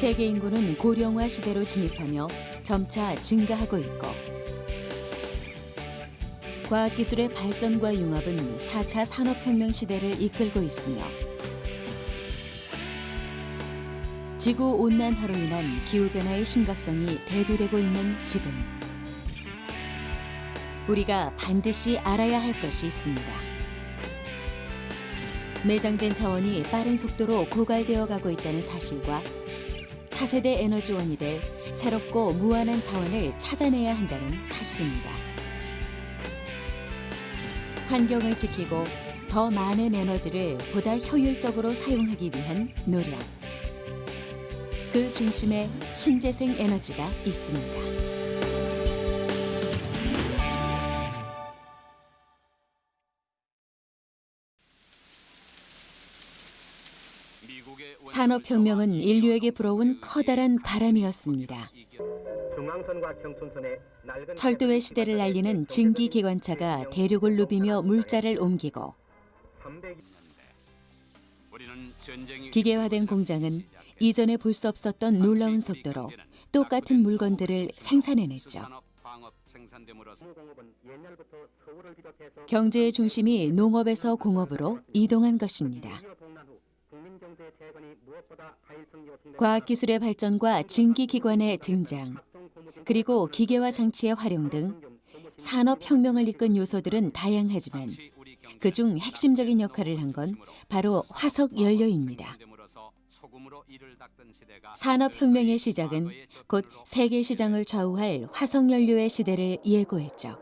세계 인구는 고령화 시대로 진입하며 점차 증가하고 있고 과학기술의 발전과 융합은 4차 산업혁명 시대를 이끌고 있으며 지구온난화로 인한 기후변화의 심각성이 대두되고 있는 지금 우리가 반드시 알아야 할 것이 있습니다. 매장된 자원이 빠른 속도로 고갈되어 가고 있다는 사실과 차세대 에너지원이 될 새롭고 무한한 자원을 찾아내야 한다는 사실입니다. 환경을 지키고 더 많은 에너지를 보다 효율적으로 사용하기 위한 노력. 그 중심에 신재생 에너지가 있습니다. 산업혁명은 인류에게 불어온 커다란 바람이었습니다. 철도의 시대를 알리는 증기기관차가 대륙을 누비며 물자를 옮기고 기계화된 공장은 이전에 볼 수 없었던 놀라운 속도로 똑같은 물건들을 생산해냈죠. 경제의 중심이 농업에서 공업으로 이동한 것입니다. 과학기술의 발전과 증기기관의 등장, 그리고 기계화 장치의 활용 등 산업혁명을 이끈 요소들은 다양하지만 그중 핵심적인 역할을 한 건 바로 화석연료입니다. 산업혁명의 시작은 곧 세계시장을 좌우할 화석연료의 시대를 예고했죠.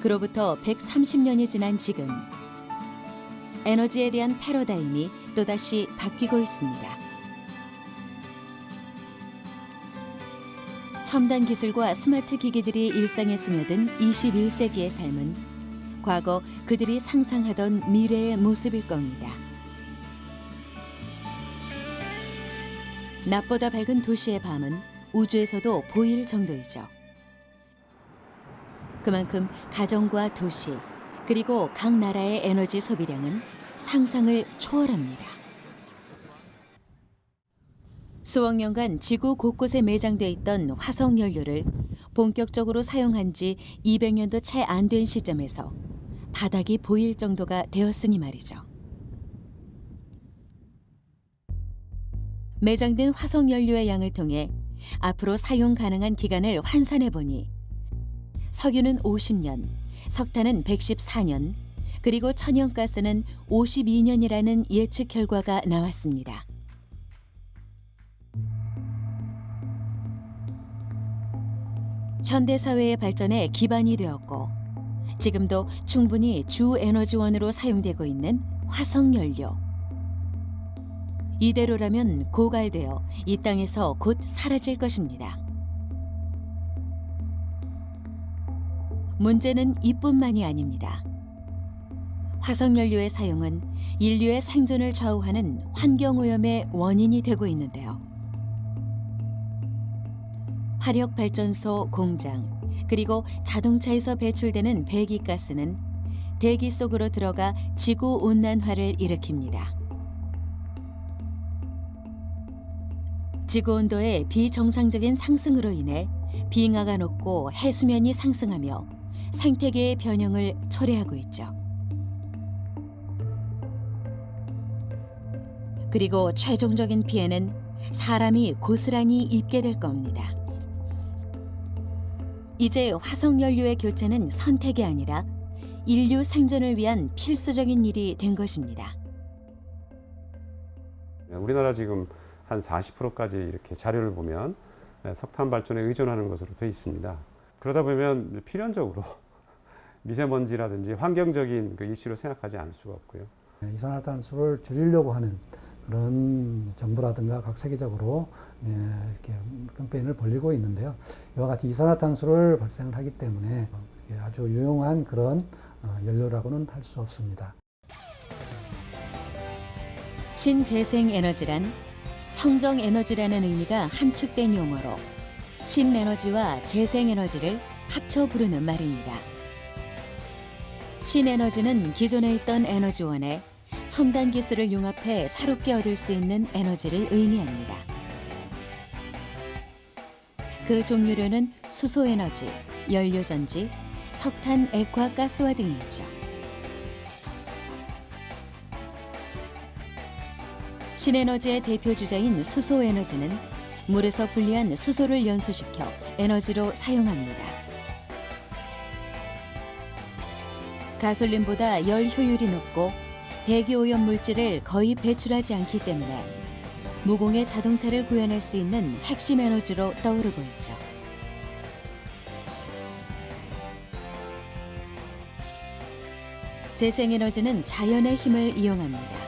그로부터 130년이 지난 지금 에너지에 대한 패러다임이 또다시 바뀌고 있습니다. 첨단 기술과 스마트 기기들이 일상에 스며든 21세기의 삶은 과거 그들이 상상하던 미래의 모습일 겁니다. 낮보다 밝은 도시의 밤은 우주에서도 보일 정도이죠. 그만큼 가정과 도시, 그리고 각 나라의 에너지 소비량은 상상을 초월합니다. 수억 년간 지구 곳곳에 매장돼 있던 화석연료를 본격적으로 사용한 지 200년도 채 안 된 시점에서 바닥이 보일 정도가 되었으니 말이죠. 매장된 화석연료의 양을 통해 앞으로 사용 가능한 기간을 환산해 보니 석유는 50년, 석탄은 114년, 그리고 천연가스는 52년이라는 예측 결과가 나왔습니다. 현대사회의 발전에 기반이 되었고 지금도 충분히 주 에너지원으로 사용되고 있는 화석연료. 이대로라면 고갈되어 이 땅에서 곧 사라질 것입니다. 문제는 이뿐만이 아닙니다. 화석연료의 사용은 인류의 생존을 좌우하는 환경오염의 원인이 되고 있는데요. 화력발전소 공장, 그리고 자동차에서 배출되는 배기가스는 대기 속으로 들어가 지구온난화를 일으킵니다. 지구온도의 비정상적인 상승으로 인해 빙하가 녹고 해수면이 상승하며 생태계의 변형을 초래하고 있죠. 그리고 최종적인 피해는 사람이 고스란히 입게 될 겁니다. 이제 화석연료의 교체는 선택이 아니라 인류 생존을 위한 필수적인 일이 된 것입니다. 우리나라 지금 한 40%까지 이렇게 자료를 보면 석탄 발전에 의존하는 것으로 되어 있습니다. 그러다 보면 필연적으로 미세먼지라든지 환경적인 그 이슈로 생각하지 않을 수가 없고요. 이산화탄소를 줄이려고 하는 그런 정부라든가 각 세계적으로 이렇게 캠페인을 벌이고 있는데요. 이와 같이 이산화탄소를 발생을 하기 때문에 아주 유용한 그런 연료라고는 할 수 없습니다. 신재생에너지란 청정에너지라는 의미가 함축된 용어로 신에너지와 재생에너지를 합쳐 부르는 말입니다. 신에너지는 기존에 있던 에너지원에 첨단 기술을 융합해 새롭게 얻을 수 있는 에너지를 의미합니다. 그 종류로는 수소에너지, 연료전지, 석탄, 액화 가스화 등이 있죠. 신에너지의 대표 주자인 수소에너지는 물에서 분리한 수소를 연소시켜 에너지로 사용합니다. 가솔린보다 열 효율이 높고 대기 오염 물질을 거의 배출하지 않기 때문에 무공해 자동차를 구현할 수 있는 핵심 에너지로 떠오르고 있죠. 재생에너지는 자연의 힘을 이용합니다.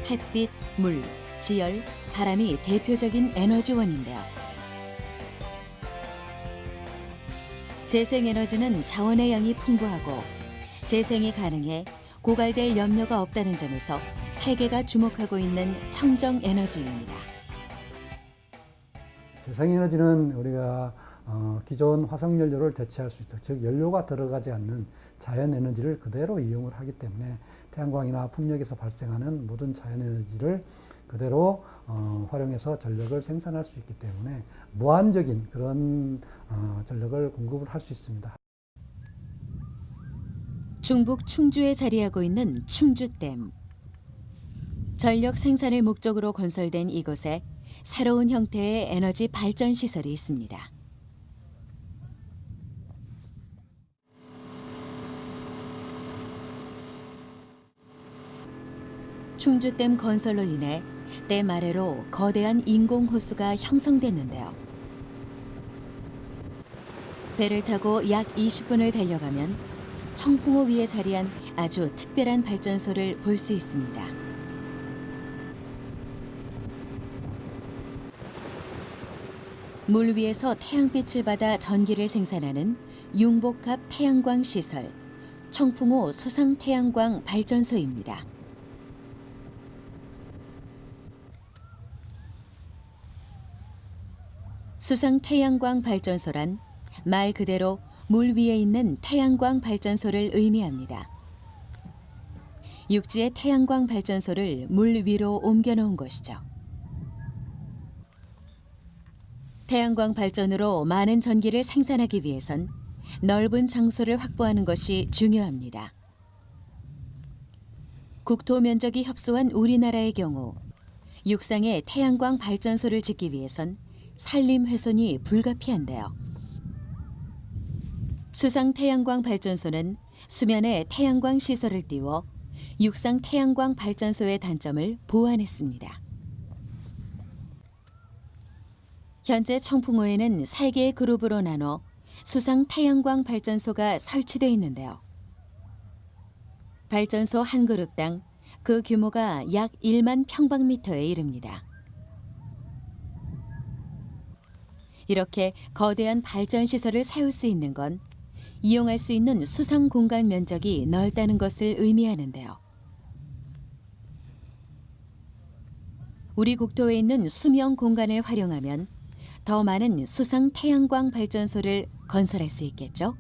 햇빛, 물, 지열, 바람이 대표적인 에너지원인데요. 재생에너지는 자원의 양이 풍부하고 재생이 가능해 고갈될 염려가 없다는 점에서 세계가 주목하고 있는 청정 에너지입니다. 재생에너지는 우리가 기존 화석연료를 대체할 수 있도록, 즉 연료가 들어가지 않는 자연에너지를 그대로 이용을 하기 때문에 태양광이나 풍력에서 발생하는 모든 자연에너지를 그대로 활용해서 전력을 생산할 수 있기 때문에 무한적인 그런 전력을 공급을 할 수 있습니다. 중북 충주에 자리하고 있는 충주댐. 전력 생산을 목적으로 건설된 이곳에 새로운 형태의 에너지 발전 시설이 있습니다. 충주댐 건설로 인해 댐 아래로 거대한 인공 호수가 형성됐는데요. 배를 타고 약 20분을 달려가면 청풍호 위에 자리한 아주 특별한 발전소를 볼 수 있습니다. 물 위에서 태양빛을 받아 전기를 생산하는 융복합 태양광 시설, 청풍호 수상 태양광 발전소입니다. 수상 태양광 발전소란 말 그대로 물 위에 있는 태양광 발전소를 의미합니다. 육지의 태양광 발전소를 물 위로 옮겨 놓은 것이죠. 태양광 발전으로 많은 전기를 생산하기 위해선 넓은 장소를 확보하는 것이 중요합니다. 국토 면적이 협소한 우리나라의 경우 육상에 태양광 발전소를 짓기 위해선 산림 훼손이 불가피한데요. 수상 태양광 발전소는 수면에 태양광 시설을 띄워 육상 태양광 발전소의 단점을 보완했습니다. 현재 청풍호에는 3개의 그룹으로 나눠 수상 태양광 발전소가 설치되어 있는데요. 발전소 한 그룹당 그 규모가 약 1만 평방미터에 이릅니다. 이렇게 거대한 발전 시설을 세울 수 있는 건 이용할 수 있는 수상 공간 면적이 넓다는 것을 의미하는데요. 우리 국토에 있는 수명 공간을 활용하면 더 많은 수상 태양광 발전소를 건설할 수 있겠죠.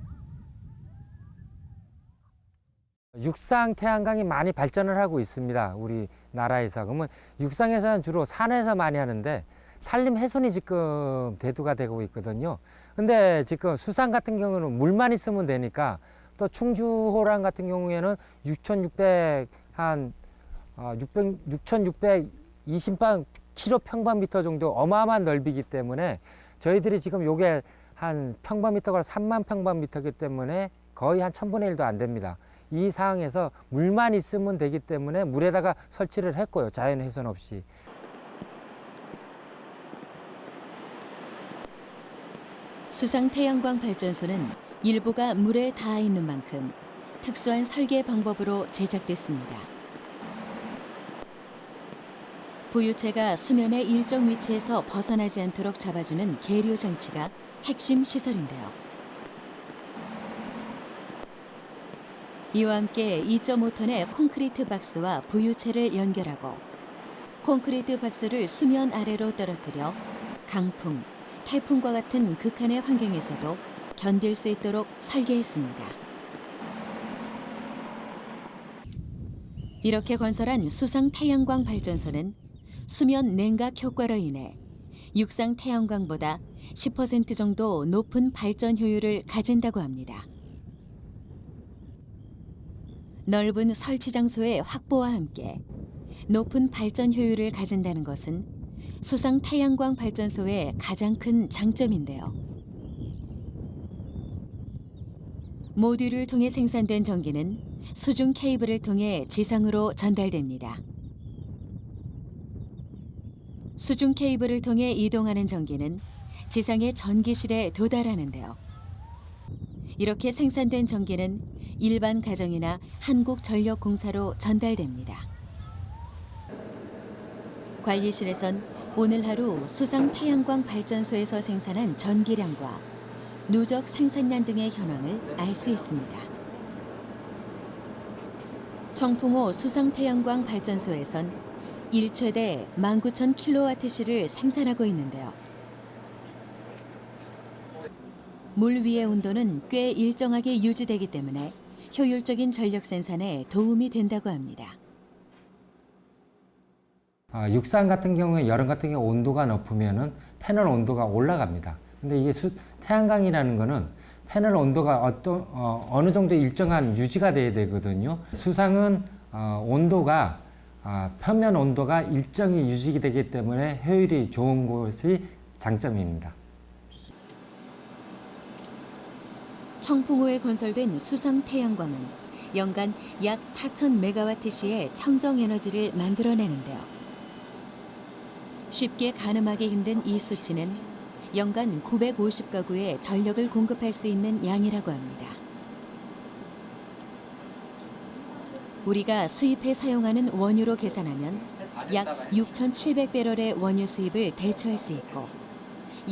육상 태양광이 많이 발전을 하고 있습니다. 우리나라에서. 그러면 육상에서는 주로 산에서 많이 하는데 산림 훼손이 지금 대두가 되고 있거든요. 근데 지금 수상 같은 경우는 물만 있으면 되니까, 또 충주호랑 같은 경우에는 6,620 킬로평방미터 정도 어마어마한 넓이기 때문에 저희들이 지금 요게 한 평방미터가 3만 평방미터이기 때문에 거의 한 1000분의 1도 안 됩니다. 이 상황에서 물만 있으면 되기 때문에 물에다가 설치를 했고요. 자연 훼손 없이. 수상 태양광 발전소는 일부가 물에 닿아 있는 만큼 특수한 설계 방법으로 제작됐습니다. 부유체가 수면의 일정 위치에서 벗어나지 않도록 잡아주는 계류 장치가 핵심 시설인데요. 이와 함께 2.5톤의 콘크리트 박스와 부유체를 연결하고 콘크리트 박스를 수면 아래로 떨어뜨려 강풍, 태풍과 같은 극한의 환경에서도 견딜 수 있도록 설계했습니다. 이렇게 건설한 수상 태양광 발전소는 수면 냉각 효과로 인해 육상 태양광보다 10% 정도 높은 발전 효율을 가진다고 합니다. 넓은 설치 장소의 확보와 함께 높은 발전 효율을 가진다는 것은 수상 태양광 발전소의 가장 큰 장점인데요. 모듈을 통해 생산된 전기는 수중 케이블을 통해 지상으로 전달됩니다. 수중 케이블을 통해 이동하는 전기는 지상의 전기실에 도달하는데요. 이렇게 생산된 전기는 일반 가정이나 한국전력공사로 전달됩니다. 관리실에선 오늘 하루 수상 태양광 발전소에서 생산한 전기량과 누적 생산량 등의 현황을 알 수 있습니다. 청풍호 수상 태양광 발전소에선 1최대 19,000kWh를 생산하고 있는데요. 물 위의 온도는 꽤 일정하게 유지되기 때문에 효율적인 전력 생산에 도움이 된다고 합니다. 육상 같은 경우에 여름 같은 경우 온도가 높으면은 패널 온도가 올라갑니다. 근데 이게 태양광이라는 거는 패널 온도가 어느 정도 일정한 유지가 돼야 되거든요. 수상은 온도가 표면 온도가 일정히 유지되기 때문에 효율이 좋은 것이 장점입니다. 청풍호에 건설된 수상 태양광은 연간 약 4,000메가와트시의 청정 에너지를 만들어내는데요. 쉽게 가늠하기 힘든 이 수치는 연간 950가구에 전력을 공급할 수 있는 양이라고 합니다. 우리가 수입해 사용하는 원유로 계산하면 약 6,700배럴의 원유 수입을 대처할 수 있고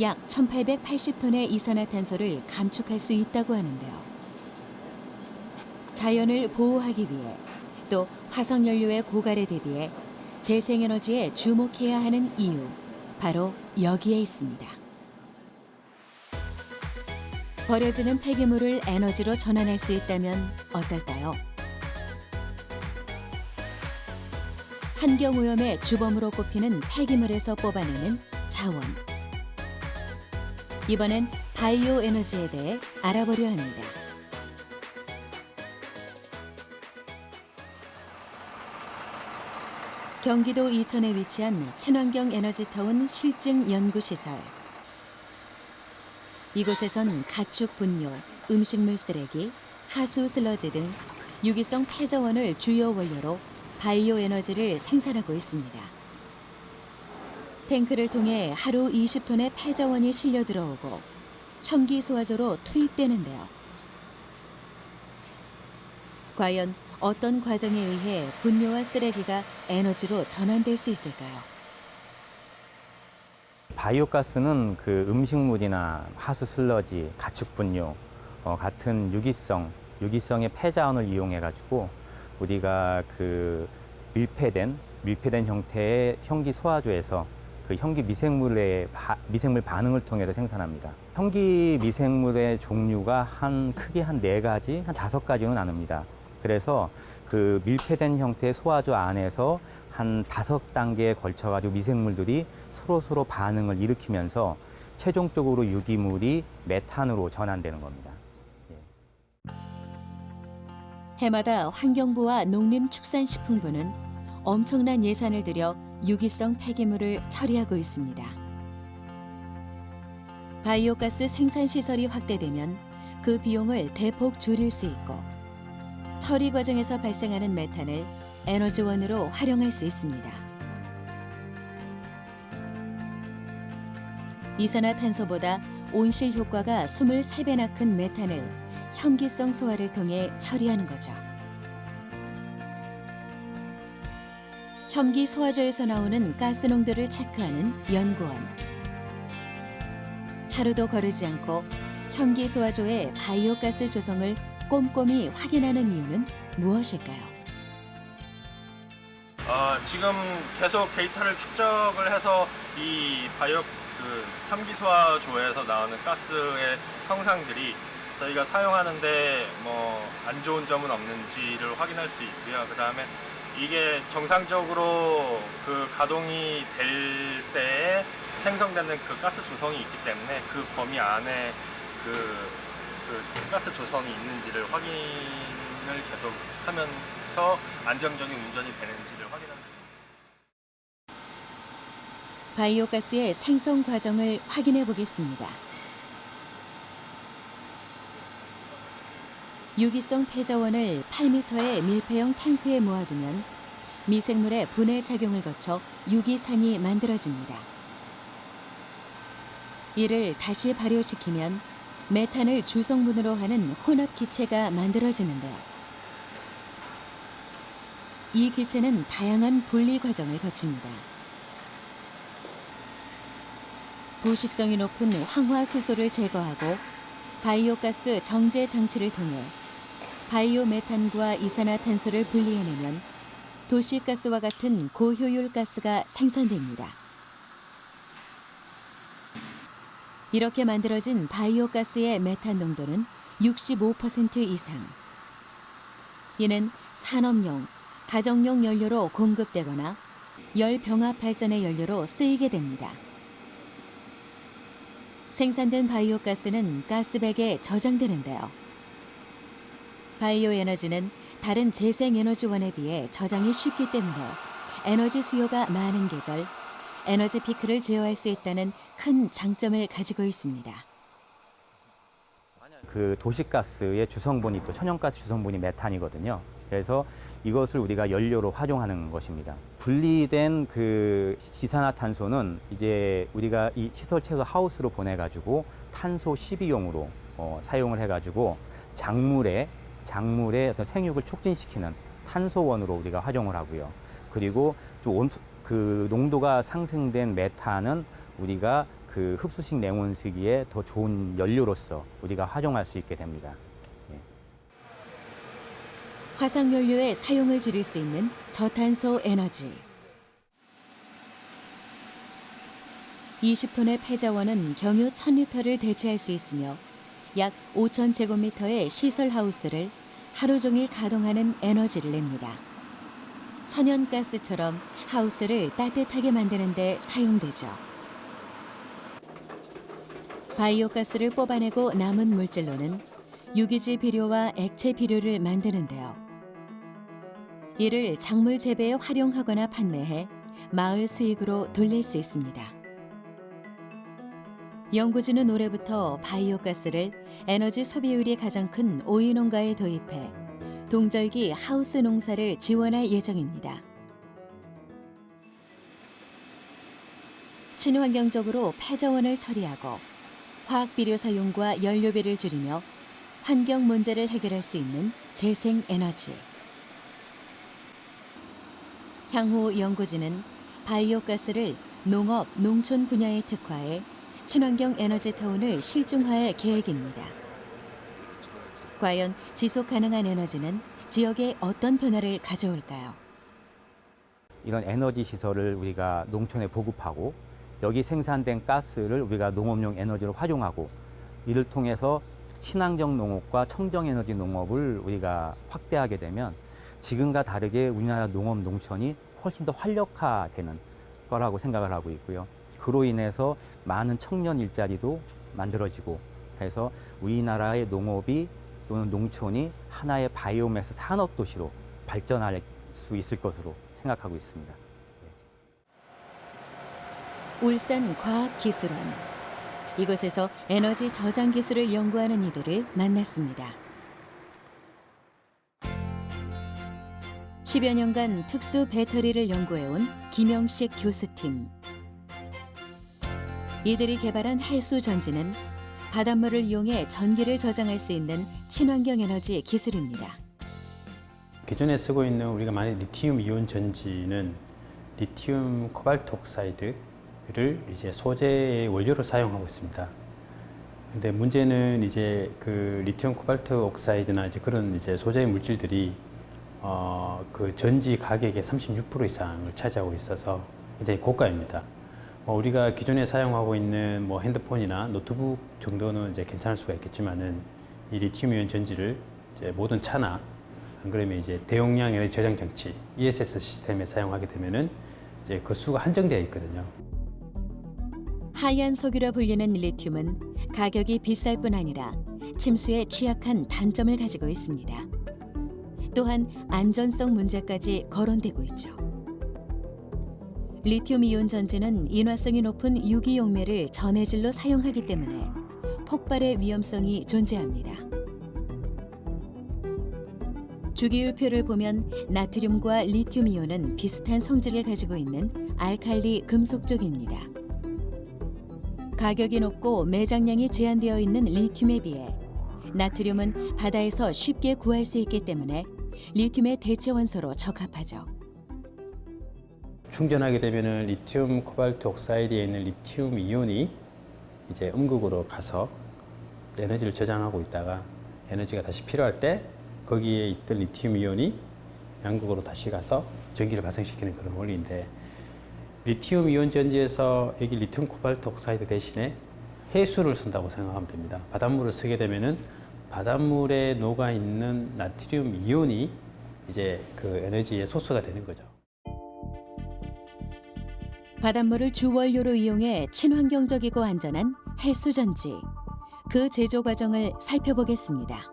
약 1,880톤의 이산화탄소를 감축할 수 있다고 하는데요. 자연을 보호하기 위해 또 화석연료의 고갈에 대비해 재생에너지에 주목해야 하는 이유, 바로 여기에 있습니다. 버려지는 폐기물을 에너지로 전환할 수 있다면 어떨까요? 환경오염의 주범으로 꼽히는 폐기물에서 뽑아내는 자원. 이번엔 바이오 에너지에 대해 알아보려 합니다. 경기도 이천에 위치한 친환경 에너지타운 실증 연구시설. 이곳에선 가축 분뇨, 음식물 쓰레기, 하수 슬러지 등 유기성 폐자원을 주요 원료로 바이오 에너지를 생산하고 있습니다. 탱크를 통해 하루 20톤의 폐자원이 실려 들어오고 혐기 소화조로 투입되는데요. 과연 어떤 과정에 의해 분뇨와 쓰레기가 에너지로 전환될 수 있을까요? 바이오가스는 그 음식물이나 하수 슬러지, 가축 분뇨 같은 유기성의 폐자원을 이용해 가지고 우리가 그 밀폐된 형태의 혐기 소화조에서 그 혐기 미생물 반응을 통해서 생산합니다. 혐기 미생물의 종류가 크게 한 4가지, 한 5가지로 나눕니다. 그래서 그 밀폐된 형태의 소화조 안에서 한 5단계에 걸쳐 가지고 미생물들이 서로 반응을 일으키면서 최종적으로 유기물이 메탄으로 전환되는 겁니다. 해마다 환경부와 농림축산식품부는 엄청난 예산을 들여 유기성 폐기물을 처리하고 있습니다. 바이오가스 생산 시설이 확대되면 그 비용을 대폭 줄일 수 있고 처리 과정에서 발생하는 메탄을 에너지원으로 활용할 수 있습니다. 이산화탄소보다 온실 효과가 23배나 큰 메탄을 혐기성 소화를 통해 처리하는 거죠. 혐기 소화조에서 나오는 가스농도를 체크하는 연구원. 하루도 거르지 않고 혐기 소화조의 바이오가스 조성을 꼼꼼히 확인하는 이유는 무엇일까요? 지금 계속 데이터를 축적을 해서 이 혐기 소화조에서 나오는 가스의 성상들이 저희가 사용하는데 뭐 안 좋은 점은 없는지를 확인할 수 있고요. 그다음에 이게 정상적으로 그 가동이 될 때에 생성되는 그 가스 조성이 있기 때문에 그 범위 안에 그 가스 조성이 있는지를 확인을 계속 하면서 안정적인 운전이 되는지를 확인하는 중입니다. 바이오가스의 생성 과정을 확인해 보겠습니다. 유기성 폐자원을 8m의 밀폐형 탱크에 모아두면 미생물의 분해 작용을 거쳐 유기산이 만들어집니다. 이를 다시 발효시키면 메탄을 주성분으로 하는 혼합 기체가 만들어지는데요. 이 기체는 다양한 분리 과정을 거칩니다. 부식성이 높은 황화수소를 제거하고 바이오가스 정제 장치를 통해 바이오메탄과 이산화탄소를 분리해내면 도시가스와 같은 고효율 가스가 생산됩니다. 이렇게 만들어진 바이오가스의 메탄 농도는 65% 이상. 이는 산업용, 가정용 연료로 공급되거나 열병합 발전의 연료로 쓰이게 됩니다. 생산된 바이오가스는 가스백에 저장되는데요. 바이오 에너지는 다른 재생에너지원에 비해 저장이 쉽기 때문에 에너지 수요가 많은 계절, 에너지 피크를 제어할 수 있다는 큰 장점을 가지고 있습니다. 그 도시가스의 주성분이 또 천연가스 주성분이 메탄이거든요. 그래서 이것을 우리가 연료로 활용하는 것입니다. 분리된 그 이산화탄소는 이제 우리가 이 시설 채소 하우스로 보내가지고 탄소 12용으로 사용을 해가지고 작물의 어떤 생육을 촉진시키는 탄소원으로 우리가 활용을 하고요. 그리고 또 그 농도가 상승된 메탄은 우리가 그 흡수식 냉온수기에 더 좋은 연료로서 우리가 활용할 수 있게 됩니다. 예. 화석연료의 사용을 줄일 수 있는 저탄소 에너지. 20톤의 폐자원은 경유 1000리터를 대체할 수 있으며 약 5,000제곱미터의 시설 하우스를 하루 종일 가동하는 에너지를 냅니다. 천연가스처럼 하우스를 따뜻하게 만드는 데 사용되죠. 바이오가스를 뽑아내고 남은 물질로는 유기질 비료와 액체 비료를 만드는데요. 이를 작물 재배에 활용하거나 판매해 마을 수익으로 돌릴 수 있습니다. 연구진은 올해부터 바이오가스를 에너지 소비율이 가장 큰 오이 농가에 도입해 동절기 하우스 농사를 지원할 예정입니다. 친환경적으로 폐자원을 처리하고 화학 비료 사용과 연료비를 줄이며 환경 문제를 해결할 수 있는 재생 에너지. 향후 연구진은 바이오가스를 농업, 농촌 분야에 특화해 친환경 에너지 타운을 실증화할 계획입니다. 과연 지속 가능한 에너지는 지역에 어떤 변화를 가져올까요? 이런 에너지 시설을 우리가 농촌에 보급하고 여기 생산된 가스를 우리가 농업용 에너지로 활용하고 이를 통해서 친환경 농업과 청정 에너지 농업을 우리가 확대하게 되면 지금과 다르게 우리나라 농업 농촌이 훨씬 더 활력화되는 거라고 생각을 하고 있고요. 그로 인해서 많은 청년 일자리도 만들어지고 해서 우리나라의 농업이 또는 농촌이 하나의 바이오매스 산업 도시로 발전할 수 있을 것으로 생각하고 있습니다. 울산과학기술원. 이곳에서 에너지 저장 기술을 연구하는 이들을 만났습니다. 10여 년간 특수 배터리를 연구해온 김영식 교수팀. 이들이 개발한 해수 전지는 바닷물을 이용해 전기를 저장할 수 있는 친환경 에너지 기술입니다. 기존에 쓰고 있는 우리가 많이 리튬 이온 전지는 리튬 코발트 옥사이드를 이제 소재의 원료로 사용하고 있습니다. 근데 문제는 이제 그 리튬 코발트 옥사이드나 이제 그런 이제 소재 물질들이 그 전지 가격의 36% 이상을 차지하고 있어서 굉장히 고가입니다. 우리가 기존에 사용하고 있는 뭐 핸드폰이나 노트북 정도는 이제 괜찮을 수가 있겠지만은 이 리튬 이온 전지를 이제 모든 차나 안 그러면 이제 대용량 에너지 저장 장치 ESS 시스템에 사용하게 되면은 이제 그 수가 한정되어 있거든요. 하얀 석유라 불리는 리튬은 가격이 비쌀 뿐 아니라 침수에 취약한 단점을 가지고 있습니다. 또한 안전성 문제까지 거론되고 있죠. 리튬 이온 전지는 인화성이 높은 유기용매를 전해질로 사용하기 때문에 폭발의 위험성이 존재합니다. 주기율표를 보면 나트륨과 리튬 이온은 비슷한 성질을 가지고 있는 알칼리 금속 쪽입니다. 가격이 높고 매장량이 제한되어 있는 리튬에 비해 나트륨은 바다에서 쉽게 구할 수 있기 때문에 리튬의 대체 원소로 적합하죠. 충전하게 되면은 리튬 코발트 옥사이드에 있는 리튬 이온이 이제 음극으로 가서 에너지를 저장하고 있다가 에너지가 다시 필요할 때 거기에 있던 리튬 이온이 양극으로 다시 가서 전기를 발생시키는 그런 원리인데, 리튬 이온 전지에서 여기 리튬 코발트 옥사이드 대신에 해수를 쓴다고 생각하면 됩니다. 바닷물을 쓰게 되면은 바닷물에 녹아 있는 나트륨 이온이 이제 그 에너지의 소스가 되는 거죠. 바닷물을 주원료로 이용해 친환경적이고 안전한 해수전지. 그 제조 과정을 살펴보겠습니다.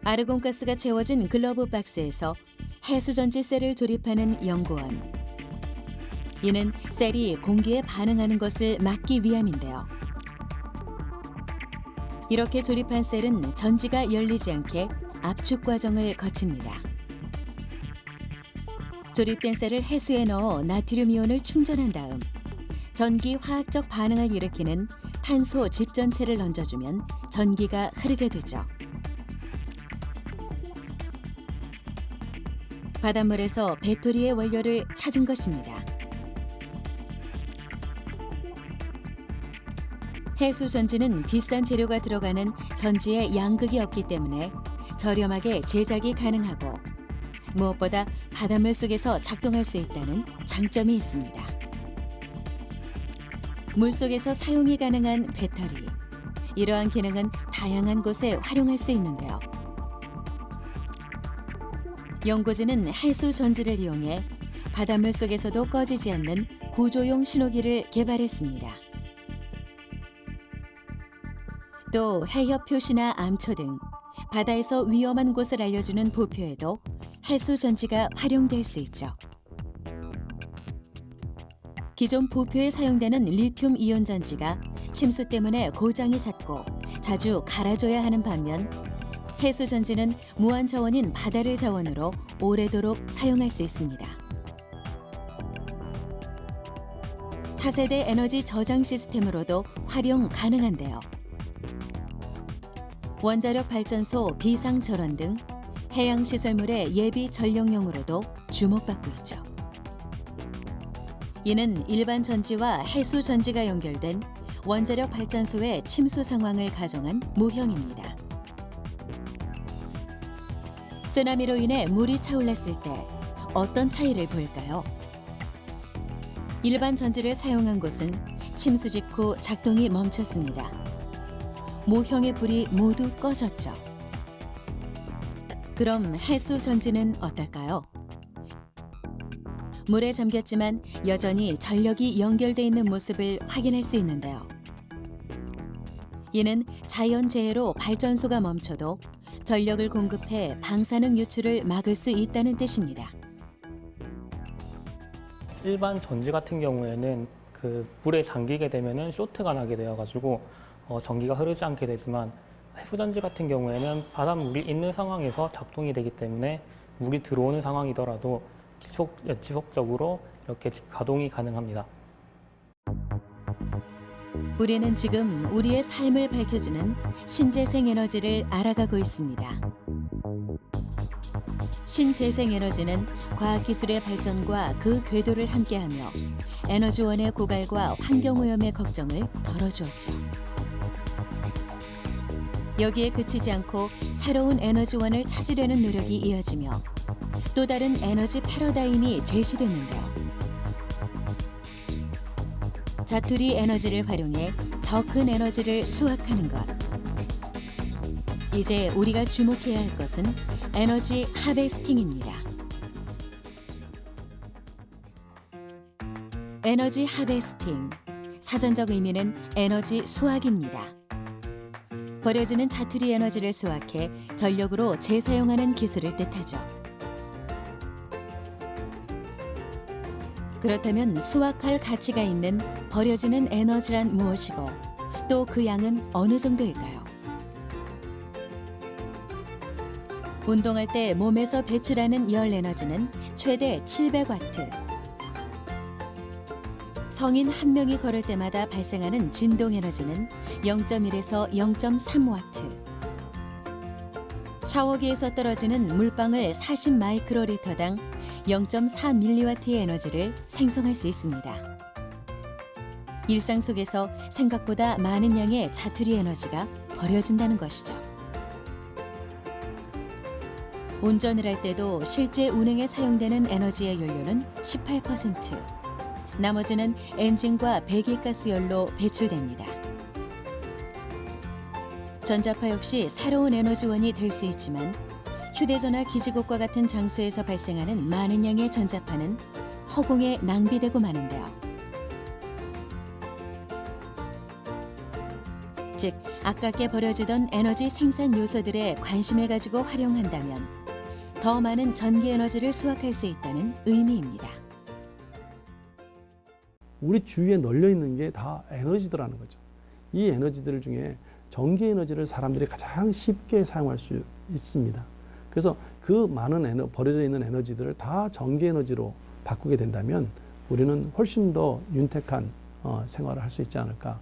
아르곤가스가 채워진 글러브 박스에서 해수전지 셀을 조립하는 연구원. 이는 셀이 공기에 반응하는 것을 막기 위함인데요. 이렇게 조립한 셀은 전지가 열리지 않게 압축 과정을 거칩니다. 조립된 셀을 해수에 넣어 나트륨 이온을 충전한 다음 전기 화학적 반응을 일으키는 탄소 집전체를 얹어주면 전기가 흐르게 되죠. 바닷물에서 배터리의 원료를 찾은 것입니다. 해수 전지는 비싼 재료가 들어가는 전지에 양극이 없기 때문에 저렴하게 제작이 가능하고 무엇보다 바닷물 속에서 작동할 수 있다는 장점이 있습니다. 물속에서 사용이 가능한 배터리. 이러한 기능은 다양한 곳에 활용할 수 있는데요. 연구진은 해수 전지를 이용해 바닷물 속에서도 꺼지지 않는 구조용 신호기를 개발했습니다. 또 해협 표시나 암초 등 바다에서 위험한 곳을 알려주는 보표에도 해수 전지가 활용될 수 있죠. 기존 보표에 사용되는 리튬 이온 전지가 침수 때문에 고장이 잦고 자주 갈아줘야 하는 반면 해수 전지는 무한 자원인 바다를 자원으로 오래도록 사용할 수 있습니다. 차세대 에너지 저장 시스템으로도 활용 가능한데요. 원자력 발전소 비상 절원 등 해양 시설물의 예비 전력용으로도 주목받고 있죠. 이는 일반 전지와 해수 전지가 연결된 원자력 발전소의 침수 상황을 가정한 모형입니다. 쓰나미로 인해 물이 차올랐을 때 어떤 차이를 보일까요? 일반 전지를 사용한 곳은 침수 직후 작동이 멈췄습니다. 모형의 불이 모두 꺼졌죠. 그럼 해수 전지는 어떨까요? 물에 잠겼지만 여전히 전력이 연결돼 있는 모습을 확인할 수 있는데요. 이는 자연재해로 발전소가 멈춰도 전력을 공급해 방사능 유출을 막을 수 있다는 뜻입니다. 일반 전지 같은 경우에는 그 물에 잠기게 되면은 쇼트가 나게 되어가지고 전기가 흐르지 않게 되지만 해수전지 같은 경우에는 바닷물이 있는 상황에서 작동이 되기 때문에 물이 들어오는 상황이더라도 지속적으로 이렇게 가동이 가능합니다. 우리는 지금 우리의 삶을 밝혀주는 신재생 에너지를 알아가고 있습니다. 신재생 에너지는 과학기술의 발전과 그 궤도를 함께하며 에너지원의 고갈과 환경오염의 걱정을 덜어주었죠. 여기에 그치지 않고 새로운 에너지원을 찾으려는 노력이 이어지며 또 다른 에너지 패러다임이 제시됐는데요. 자투리 에너지를 활용해 더 큰 에너지를 수확하는 것. 이제 우리가 주목해야 할 것은 에너지 하베스팅입니다. 에너지 하베스팅, 사전적 의미는 에너지 수확입니다. 버려지는 자투리 에너지를 수확해 전력으로 재사용하는 기술을 뜻하죠. 그렇다면 수확할 가치가 있는 버려지는 에너지란 무엇이고 또 그 양은 어느 정도일까요? 운동할 때 몸에서 배출하는 열 에너지는 최대 700와트. 성인 한 명이 걸을 때마다 발생하는 진동 에너지는 0.1에서 0.3와트. 샤워기에서 떨어지는 물방울 40 마이크로리터당 0.4밀리와트의 에너지를 생성할 수 있습니다. 일상 속에서 생각보다 많은 양의 자투리 에너지가 버려진다는 것이죠. 운전을 할 때도 실제 운행에 사용되는 에너지의 연료는 18%, 나머지는 엔진과 배기가스열로 배출됩니다. 전자파 역시 새로운 에너지원이 될 수 있지만 휴대전화 기지국과 같은 장소에서 발생하는 많은 양의 전자파는 허공에 낭비되고 마는데요. 즉, 아깝게 버려지던 에너지 생산 요소들에 관심을 가지고 활용한다면 더 많은 전기 에너지를 수확할 수 있다는 의미입니다. 우리 주위에 널려 있는 게 다 에너지더라는 거죠. 이 에너지들 중에 전기 에너지를 사람들이 가장 쉽게 사용할 수 있습니다. 그래서 그 많은 버려져 있는 에너지들을 다 전기 에너지로 바꾸게 된다면 우리는 훨씬 더 윤택한 생활을 할 수 있지 않을까.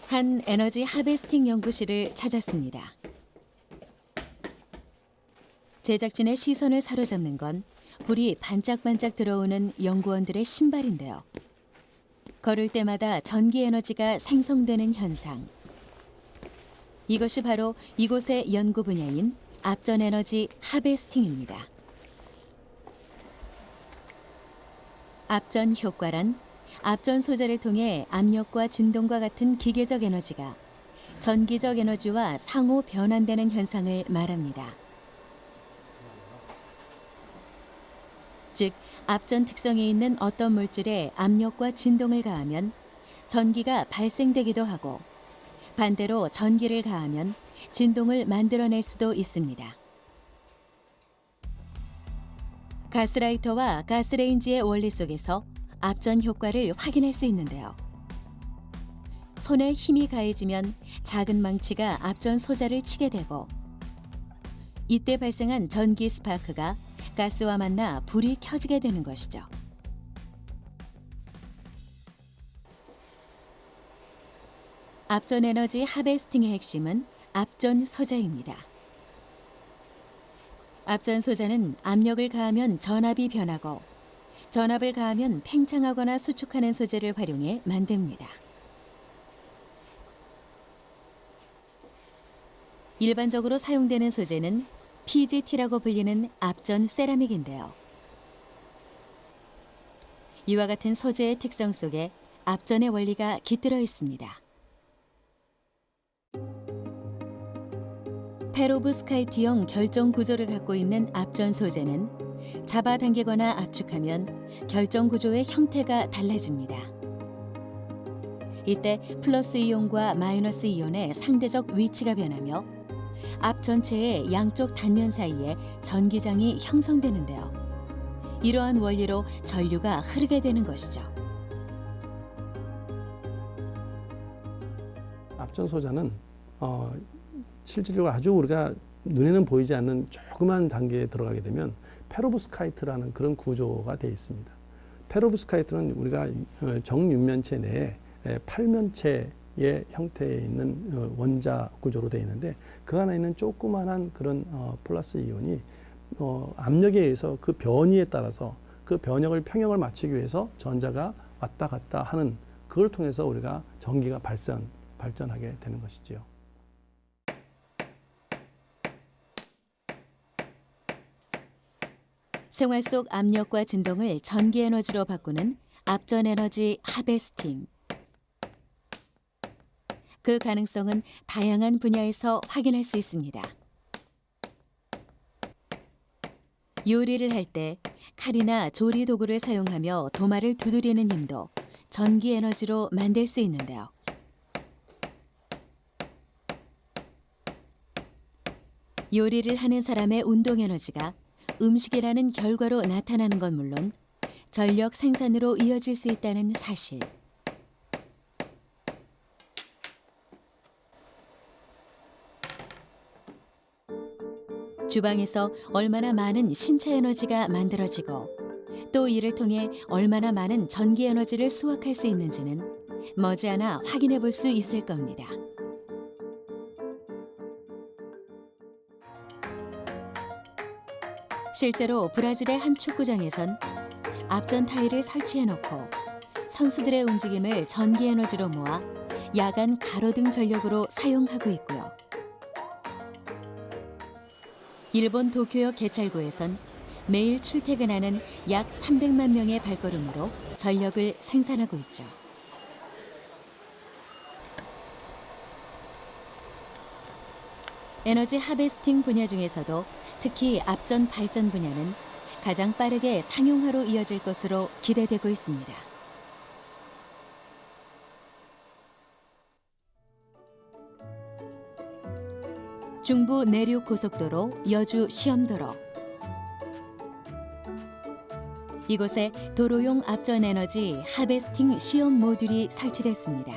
한 에너지 하베스팅 연구실을 찾았습니다. 제작진의 시선을 사로잡는 건 불이 반짝반짝 들어오는 연구원들의 신발인데요. 걸을 때마다 전기 에너지가 생성되는 현상. 이것이 바로 이곳의 연구 분야인 앞전 에너지 하베스팅입니다. 앞전 효과란 앞전 소재를 통해 압력과 진동과 같은 기계적 에너지가 전기적 에너지와 상호 변환되는 현상을 말합니다. 즉, 앞전 특성에 있는 어떤 물질에 압력과 진동을 가하면 전기가 발생되기도 하고 반대로 전기를 가하면 진동을 만들어낼 수도 있습니다. 가스라이터와 가스레인지의 원리 속에서 앞전 효과를 확인할 수 있는데요. 손에 힘이 가해지면 작은 망치가 앞전 소자를 치게 되고 이때 발생한 전기 스파크가 가스와 만나 불이 켜지게 되는 것이죠. 앞전 에너지 하베스팅의 핵심은 앞전 소자입니다. 앞전 소자는 압력을 가하면 전압이 변하고 전압을 가하면 팽창하거나 수축하는 소재를 활용해 만듭니다. 일반적으로 사용되는 소재는 PGT라고 불리는 앞전 세라믹인데요. 이와 같은 소재의 특성 속에 앞전의 원리가 깃들어 있습니다. 페로브스카이트형 결정 구조를 갖고 있는 앞전 소재는 잡아당기거나 압축하면 결정 구조의 형태가 달라집니다. 이때 플러스 이온과 마이너스 이온의 상대적 위치가 변하며 앞 전체의 양쪽 단면 사이에 전기장이 형성되는데요. 이러한 원리로 전류가 흐르게 되는 것이죠. 앞전 소자는 실질적으로 아주 우리가 눈에는 보이지 않는 조그만 단계에 들어가게 되면 페로브스카이트라는 그런 구조가 되어 있습니다. 페로브스카이트는 우리가 정육면체 내에 팔면체의 형태에 있는 원자 구조로 되어 있는데 그 안에 있는 조그만한 그런 플러스 이온이 압력에 의해서 그 변이에 따라서 그 변형을 평형을 맞추기 위해서 전자가 왔다 갔다 하는 그걸 통해서 우리가 전기가 발전하게 되는 것이지요. 생활 속 압력과 진동을 전기 에너지로 바꾸는 앞전 에너지 하베스팅. 그 가능성은 다양한 분야에서 확인할 수 있습니다. 요리를 할 때 칼이나 조리 도구를 사용하며 도마를 두드리는 힘도 전기 에너지로 만들 수 있는데요. 요리를 하는 사람의 운동 에너지가 음식이라는 결과로 나타나는 건 물론 전력 생산으로 이어질 수 있다는 사실. 주방에서 얼마나 많은 신체 에너지가 만들어지고 또 이를 통해 얼마나 많은 전기 에너지를 수확할 수 있는지는 머지않아 확인해 볼 수 있을 겁니다. 실제로 브라질의 한 축구장에선 앞전 타일을 설치해 놓고 선수들의 움직임을 전기 에너지로 모아 야간 가로등 전력으로 사용하고 있고요. 일본 도쿄역 개찰구에선 매일 출퇴근하는 약 300만 명의 발걸음으로 전력을 생산하고 있죠. 에너지 하베스팅 분야 중에서도 특히 앞전 발전 분야는 가장 빠르게 상용화로 이어질 것으로 기대되고 있습니다. 중부 내륙 고속도로 여주 시험도로. 이곳에 도로용 앞전 에너지 하베스팅 시험 모듈이 설치됐습니다.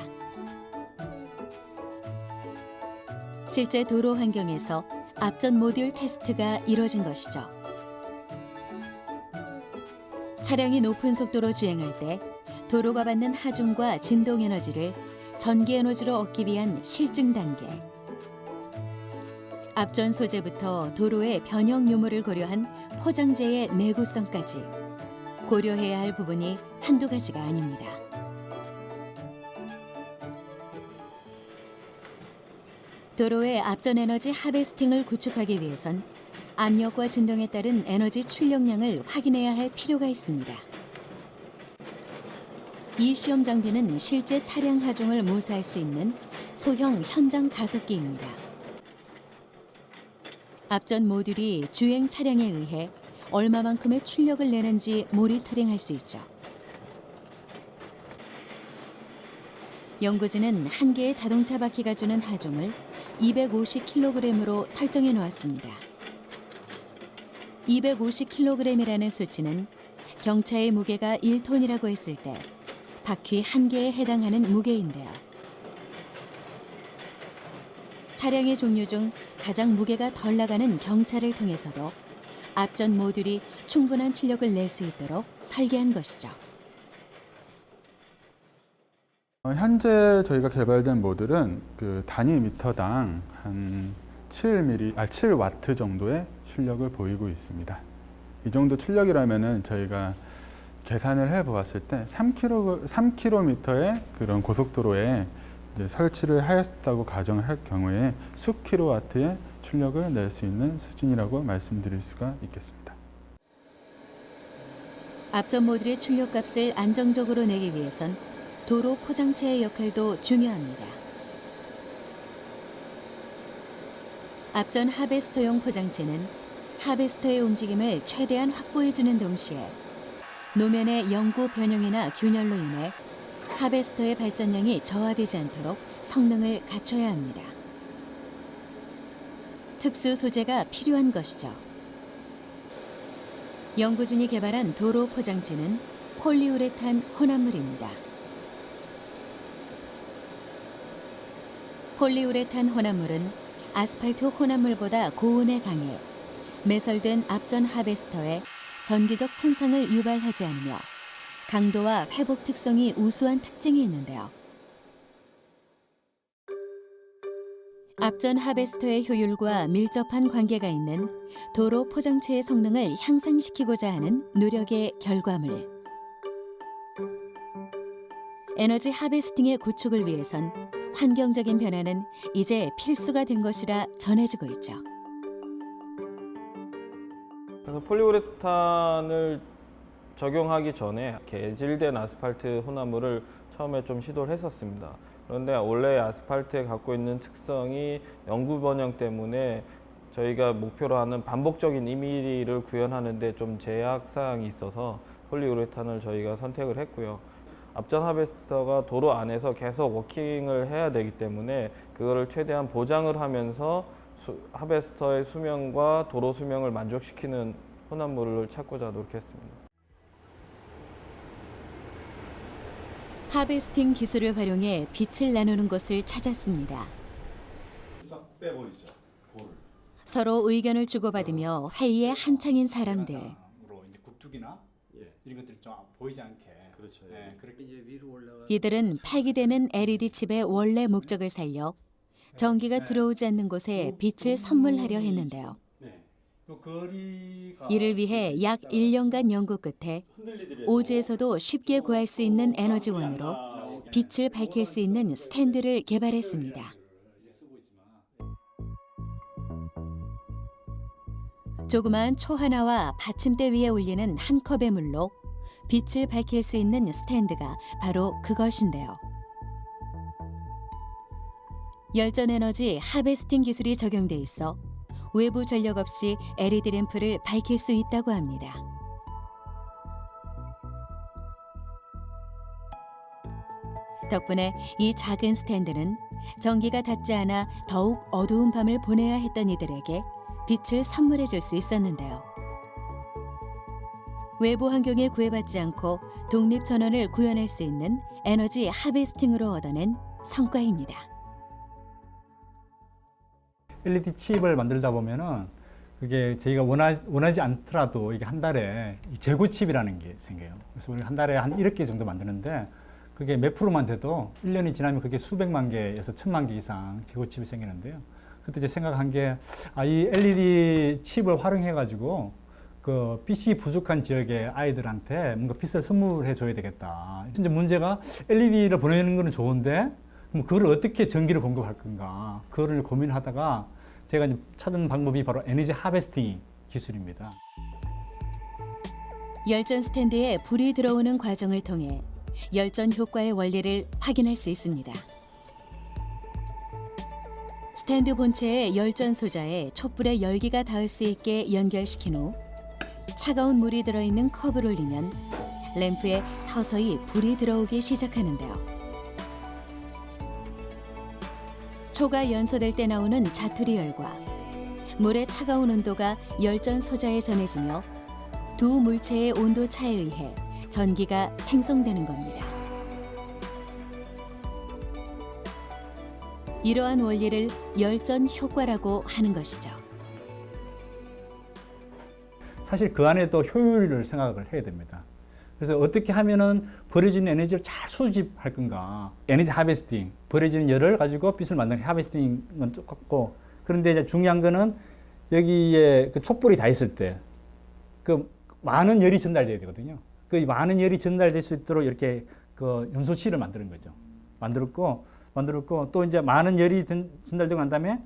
실제 도로 환경에서 앞전 모듈 테스트가 이뤄진 것이죠. 차량이 높은 속도로 주행할 때 도로가 받는 하중과 진동 에너지를 전기 에너지로 얻기 위한 실증 단계. 앞전 소재부터 도로의 변형 유무를 고려한 포장재의 내구성까지 고려해야 할 부분이 한두 가지가 아닙니다. 도로의 앞전 에너지 하베스팅을 구축하기 위해선 압력과 진동에 따른 에너지 출력량을 확인해야 할 필요가 있습니다. 이 시험 장비는 실제 차량 하중을 모사할 수 있는 소형 현장 가속기입니다. 앞전 모듈이 주행 차량에 의해 얼마만큼의 출력을 내는지 모니터링할 수 있죠. 연구진은 한 개의 자동차 바퀴가 주는 하중을 250kg으로 설정해 놓았습니다. 250kg이라는 수치는 경차의 무게가 1톤이라고 했을 때 바퀴 한 개에 해당하는 무게인데요. 차량의 종류 중 가장 무게가 덜 나가는 경차를 통해서도 앞전 모듈이 충분한 출력을 낼 수 있도록 설계한 것이죠. 현재 저희가 개발된 모듈은 그 단위 미터당 한 7W 정도의 출력을 보이고 있습니다. 이 정도 출력이라면은 저희가 계산을 해 보았을 때 3km의 그런 고속도로에 이제 설치를 하였다고 가정을 할 경우에 수 킬로와트의 출력을 낼 수 있는 수준이라고 말씀드릴 수가 있겠습니다. 앞전 모듈의 출력값을 안정적으로 내기 위해선 도로 포장체의 역할도 중요합니다. 앞전 하베스터용 포장체는 하베스터의 움직임을 최대한 확보해주는 동시에 노면의 영구 변형이나 균열로 인해 하베스터의 발전량이 저하되지 않도록 성능을 갖춰야 합니다. 특수 소재가 필요한 것이죠. 연구진이 개발한 도로 포장체는 폴리우레탄 혼합물입니다. 폴리우레탄 혼합물은 아스팔트 혼합물보다 고온에 강해 매설된 앞전 하베스터에 전기적 손상을 유발하지 않으며 강도와 회복 특성이 우수한 특징이 있는데요. 앞전 하베스터의 효율과 밀접한 관계가 있는 도로 포장체의 성능을 향상시키고자 하는 노력의 결과물. 에너지 하베스팅의 구축을 위해선 환경적인 변화는 이제 필수가 된 것이라 전해지고 있죠. 폴리우레탄을 적용하기 전에 개질된 아스팔트 혼합물을 처음에 좀 시도를 했었습니다. 그런데 원래 아스팔트에 갖고 있는 특성이 영구 번영 때문에 저희가 목표로 하는 반복적인 2mm를 구현하는 데 좀 제약사항이 있어서 폴리우레탄을 저희가 선택을 했고요. 앞전 하베스터가 도로 안에서 계속 워킹을 해야 되기 때문에 그거를 최대한 보장을 하면서 하베스터의 수명과 도로 수명을 만족시키는 혼합물을 찾고자 노력했습니다. 하베스팅 기술을 활용해 빛을 나누는 것을 찾았습니다. 서로 의견을 주고받으며 회의에 한창인 사람들. 굽툭이나 이런 것들이 좀 보이지 않게. 그렇죠. 네, 그렇게 이제 위로 올라가. 이들은 폐기되는 LED 칩의 원래 목적을 살려 전기가 들어오지 않는 곳에 빛을 선물하려 했는데요. 이를 위해 약 1년간 연구 끝에 오지에서도 쉽게 구할 수 있는 에너지원으로 빛을 밝힐 수 있는 스탠드를 개발했습니다. 조그마한 초 하나와 받침대 위에 올리는 한 컵의 물로 빛을 밝힐 수 있는 스탠드가 바로 그것인데요. 열전에너지 하베스팅 기술이 적용돼 있어 외부 전력 없이 LED 램프를 밝힐 수 있다고 합니다. 덕분에 이 작은 스탠드는 전기가 닿지 않아 더욱 어두운 밤을 보내야 했던 이들에게 빛을 선물해 줄 수 있었는데요. 외부 환경에 구애받지 않고 독립 전원을 구현할 수 있는 에너지 하베스팅으로 얻어낸 성과입니다. LED 칩을 만들다 보면은 그게 저희가 원하지 않더라도 이게 한 달에 재고 칩이라는 게 생겨요. 그래서 우리 한 달에 한 1억 개 정도 만드는데 그게 몇 프로만 돼도 1년이 지나면 그게 수백만 개에서 1000만 개 이상 재고 칩이 생기는데요. 그때 이제 생각한 게 이 LED 칩을 활용해 가지고 그 빛이 부족한 지역의 아이들한테 뭔가 빛을 선물해 줘야 되겠다. 이제 문제가 LED를 보내는 거는 좋은데 그럼 그걸 어떻게 전기를 공급할 건가? 그거를 고민하다가 제가 이제 찾은 방법이 바로 에너지 하베스팅 기술입니다. 열전 스탠드에 불이 들어오는 과정을 통해 열전 효과의 원리를 확인할 수 있습니다. 스탠드 본체의 열전 소자에 촛불의 열기가 닿을 수 있게 연결시킨 후 차가운 물이 들어있는 컵을 올리면 램프에 서서히 불이 들어오기 시작하는데요. 초가 연소될 때 나오는 자투리 열과 물의 차가운 온도가 열전 소자에 전해지며 두 물체의 온도 차에 의해 전기가 생성되는 겁니다. 이러한 원리를 열전 효과라고 하는 것이죠. 사실 그 안에도 효율을 생각을 해야 됩니다. 그래서 어떻게 하면은 버려지는 에너지를 잘 수집할 건가. 에너지 하베스팅, 버려지는 열을 가지고 빛을 만드는 하베스팅은 똑같고, 그런데 이제 중요한 거는 여기에 그 촛불이 다 있을 때 그 많은 열이 전달돼야 되거든요. 그 많은 열이 전달될 수 있도록 이렇게 그 연소실을 만드는 거죠. 만들었고 또 이제 많은 열이 전달되고 난 다음에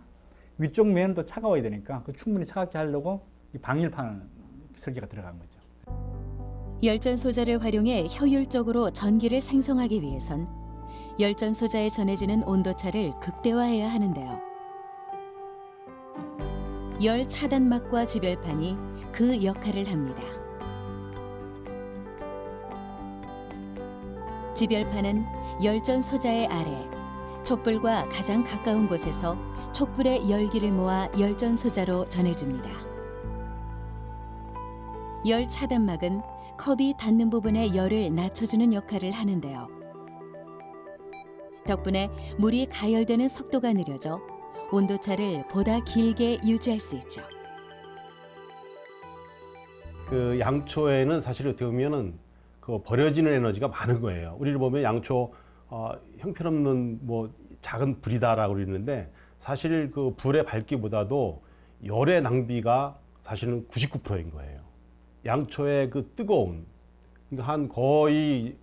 위쪽 면도 차가워야 되니까 그 충분히 차갑게 하려고 이 방열판 설계가 들어간 거죠. 열전 소자를 활용해 효율적으로 전기를 생성하기 위해선 열전 소자에 전해지는 온도차를 극대화해야 하는데요. 열 차단막과 지별판이 그 역할을 합니다. 지별판은 열전 소자의 아래 촛불과 가장 가까운 곳에서 촛불의 열기를 모아 열전 소자로 전해줍니다. 열 차단막은 컵이 닿는 부분의 열을 낮춰주는 역할을 하는데요. 덕분에 물이 가열되는 속도가 느려져 온도차를 보다 길게 유지할 수 있죠. 그 양초에는 사실 어떻게 보면은 그 버려지는 에너지가 많은 거예요. 우리를 보면 양초 형편없는 뭐 작은 불이다라고 그러는데 사실 그 불의 밝기보다도 열의 낭비가 사실은 99%인 거예요. 양초의 그 뜨거움, 그러니까 한 거의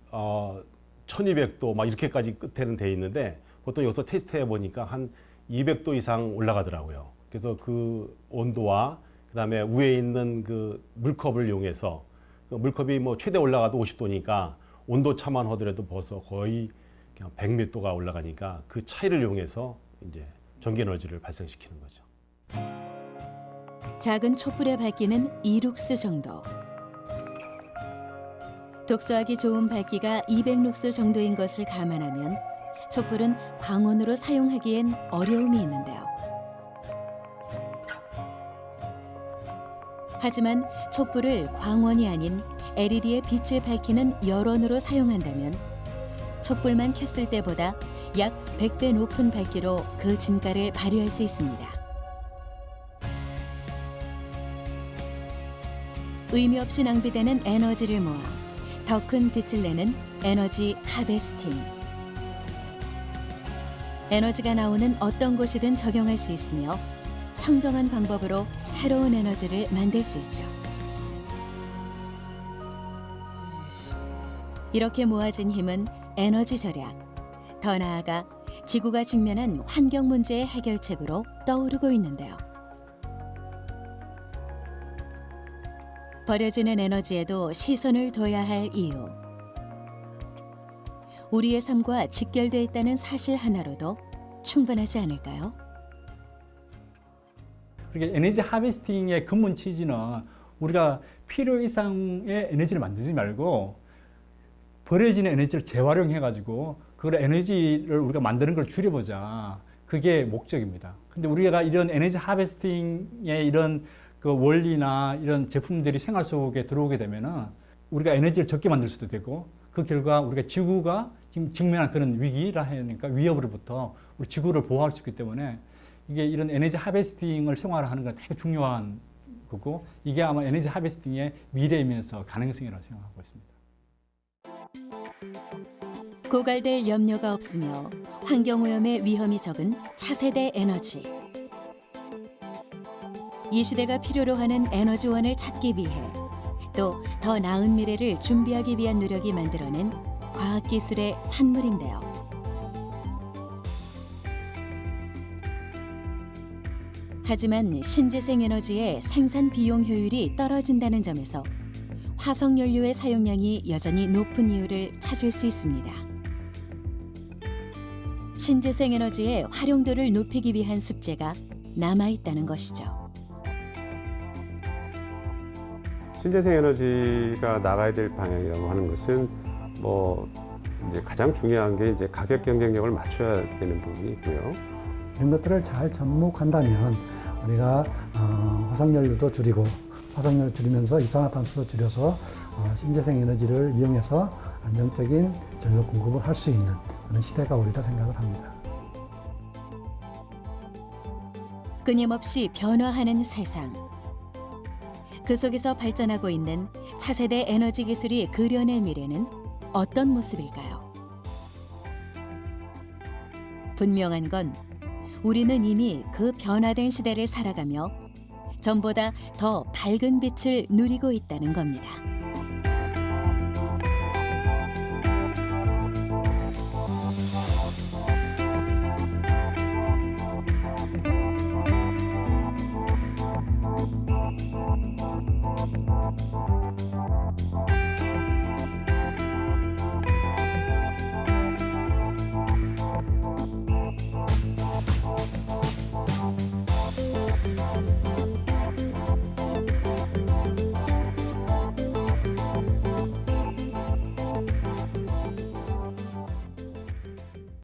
1200도 막 이렇게까지 끝에는 돼 있는데 보통 여기서 테스트해 보니까 한 200도 이상 올라가더라고요. 그래서 그 온도와 그다음에 위에 있는 그 물컵을 이용해서 그 물컵이 뭐 최대 올라가도 50도니까 온도 차만 하더라도 벌써 거의 그냥 100몇 도가 올라가니까 그 차이를 이용해서 이제 전기 에너지를 발생시키는 거죠. 작은 촛불의 밝기는 2룩스 정도. 독소하기 좋은 밝기가 200룩스 정도인 것을 감안하면 촛불은 광원으로 사용하기엔 어려움이 있는데요. 하지만 촛불을 광원이 아닌 LED의 빛을 밝히는 열원으로 사용한다면 촛불만 켰을 때보다 약 100배 높은 밝기로 그 진가를 발휘할 수 있습니다. 의미 없이 낭비되는 에너지를 모아 더 큰 빛을 내는 에너지 하베스팅. 에너지가 나오는 어떤 곳이든 적용할 수 있으며 청정한 방법으로 새로운 에너지를 만들 수 있죠. 이렇게 모아진 힘은 에너지 절약, 더 나아가 지구가 직면한 환경 문제의 해결책으로 떠오르고 있는데요. 버려지는 에너지에도 시선을 둬야 할 이유. 우리의 삶과 직결되어 있다는 사실 하나로도 충분하지 않을까요? 그러니까 에너지 하베스팅의 근본 취지는 우리가 필요 이상의 에너지를 만들지 말고 버려지는 에너지를 재활용해가지고 그걸 에너지를 우리가 만드는 걸 줄여보자. 그게 목적입니다. 근데 우리가 이런 에너지 하베스팅의 이런 그 원리나 이런 제품들이 생활 속에 들어오게 되면은 우리가 에너지를 적게 만들 수도 되고 그 결과 우리가 지구가 지금 직면한 그런 위기라 하니까 위협으로부터 우리 지구를 보호할 수 있기 때문에 이게 이런 에너지 하베스팅을 생활하는 건 되게 중요한 거고 이게 아마 에너지 하베스팅의 미래이면서 가능성이라고 생각하고 있습니다. 고갈될 염려가 없으며 환경오염의 위험이 적은 차세대 에너지. 이 시대가 필요로 하는 에너지원을 찾기 위해 또 더 나은 미래를 준비하기 위한 노력이 만들어낸 과학기술의 산물인데요. 하지만 신재생 에너지의 생산 비용 효율이 떨어진다는 점에서 화석연료의 사용량이 여전히 높은 이유를 찾을 수 있습니다. 신재생 에너지의 활용도를 높이기 위한 숙제가 남아있다는 것이죠. 신재생 에너지가 나가야 될 방향이라고 하는 것은 뭐 이제 가장 중요한 게 이제 가격 경쟁력을 맞춰야 되는 부분이 있고요. 이런 것들을 잘 접목한다면 우리가 화석연료도 줄이고 화석연료 줄이면서 이산화탄소도 줄여서 신재생 에너지를 이용해서 안정적인 전력 공급을 할 수 있는 그런 시대가 오리다 생각을 합니다. 끊임없이 변화하는 세상. 그 속에서 발전하고 있는 차세대 에너지 기술이 그려낼 미래는 어떤 모습일까요? 분명한 건 우리는 이미 그 변화된 시대를 살아가며 전보다 더 밝은 빛을 누리고 있다는 겁니다.